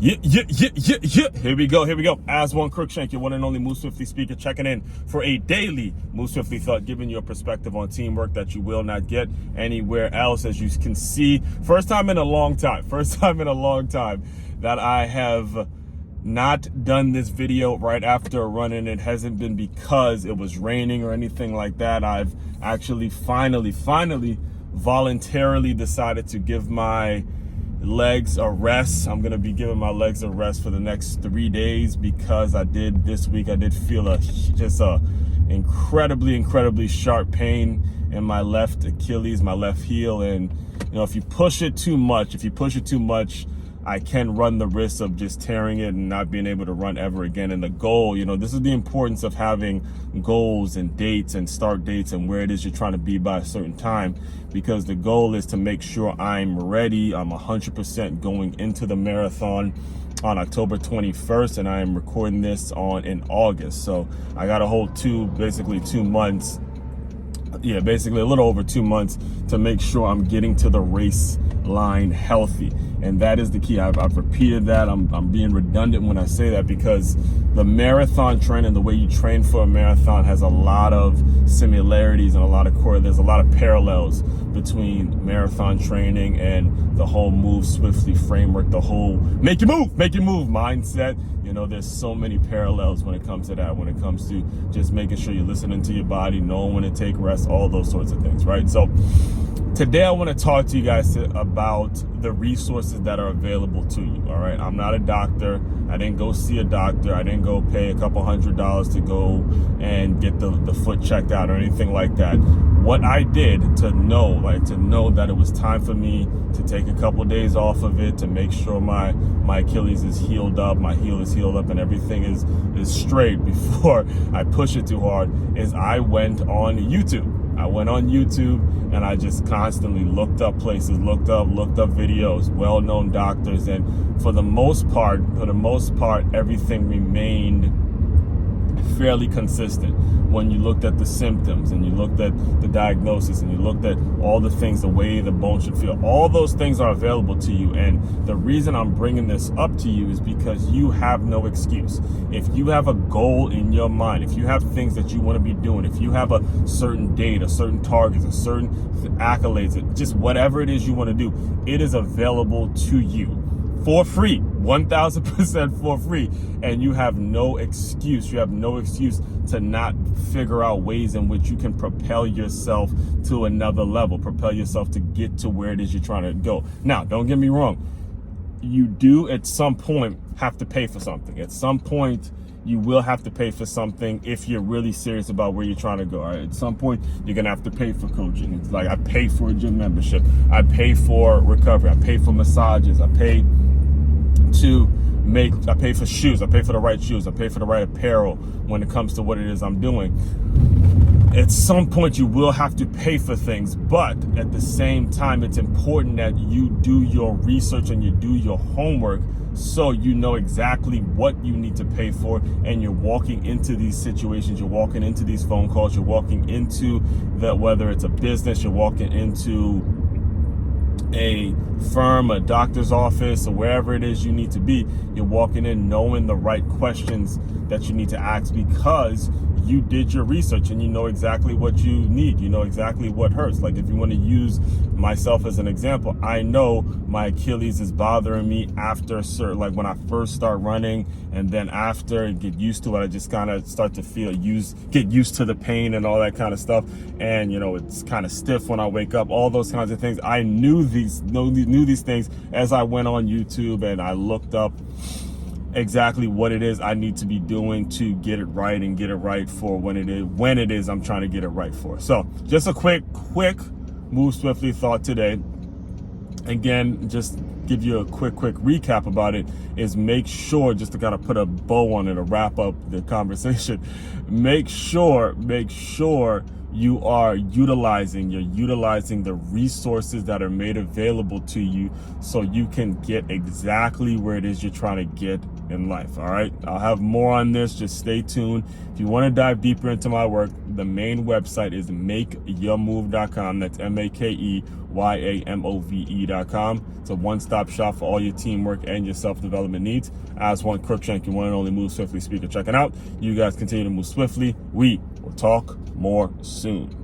Yeah. Here we go. Aswand Cruickshank, your one and only Move Swiftly speaker, checking in for a daily Move Swiftly thought, giving you a perspective on teamwork that you will not get anywhere else. As you can see, first time in a long time that I have not done this video right after a run, and it hasn't been because it was raining or anything like that. I've actually finally voluntarily decided to give my legs a rest. I'm gonna be giving my legs a rest for the next 3 days because this week I did feel a incredibly sharp pain in my left Achilles, my left heel. And if you push it too much, I can run the risk of just tearing it and not being able to run ever again. And the goal, this is the importance of having goals and dates and start dates and where it is you're trying to be by a certain time, because the goal is to make sure I'm ready. I'm 100% going into the marathon on October 21st, and I am recording this in August. So I got a whole basically 2 months. Yeah, basically a little over 2 months to make sure I'm getting to the race line healthy. And that is the key. I've repeated that. I'm being redundant when I say that, because the marathon training, the way you train for a marathon, has a lot of similarities and there's a lot of parallels between marathon training and the whole Move Swiftly framework, the whole make you move mindset. There's so many parallels when it comes to that, when it comes to just making sure you're listening to your body, knowing when to take rest, all those sorts of things, right? So today I want to talk to you guys about the resources that are available to you, all right? I'm not a doctor. I didn't go see a doctor. I didn't go pay a couple $100s to go and get the foot checked out or anything like that. What I did to know that it was time for me to take a couple days off of it, to make sure my Achilles is healed up, my heel is healed up, and everything is straight before I push it too hard, is I went on YouTube. And I just constantly looked up places, looked up videos, well-known doctors, and for the most part, everything remained fairly consistent. When you looked at the symptoms and you looked at the diagnosis and you looked at all the things, the way the bone should feel, all those things are available to you. And the reason I'm bringing this up to you is because you have no excuse. If you have a goal in your mind, if you have things that you want to be doing, if you have a certain date, a certain target, a certain accolades, just whatever it is you want to do, it is available to you for free, 1000% for free. And you have no excuse. You have no excuse to not figure out ways in which you can propel yourself to another level, propel yourself to get to where it is you're trying to go. Now, don't get me wrong. You do at some point have to pay for something. At some point, you will have to pay for something if you're really serious about where you're trying to go. All right? At some point, you're going to have to pay for coaching. It's like I pay for a gym membership. I pay for recovery. I pay for massages. I pay for shoes. I pay for the right shoes. I pay for the right apparel when it comes to what it is I'm doing. At some point, you will have to pay for things, but at the same time, it's important that you do your research and you do your homework so you know exactly what you need to pay for, and you're walking into these situations, you're walking into these phone calls, you're walking into whether it's a business, you're walking into a firm, a doctor's office, or wherever it is you need to be, you're walking in knowing the right questions that you need to ask, because you did your research and you know exactly what you need. You know exactly what hurts. Like, if you want to use myself as an example, I know my Achilles is bothering me after when I first start running, and then after I get used to it, I just kind of start to get used to the pain and all that kind of stuff. And it's kind of stiff when I wake up, all those kinds of things. I knew these things as I went on YouTube and I looked up exactly what it is I need to be doing to get it right, and get it right for when it is I'm trying to get it right for. So just a quick Move Swiftly thought today. Again, just give you a quick recap about it, is make sure, just to kind of put a bow on it, to wrap up the conversation, make sure you're utilizing the resources that are made available to you so you can get exactly where it is you're trying to get in life. All right, I'll have more on this. Just stay tuned. If you want to dive deeper into my work, The main website is makeyourmove.com. That's makeyoumove.com. It's a one-stop shop for all your teamwork and your self-development needs. Aswand Cruickshank, your one and only Move Swiftly speaker. Check it out. You guys continue to move swiftly. We will talk more soon.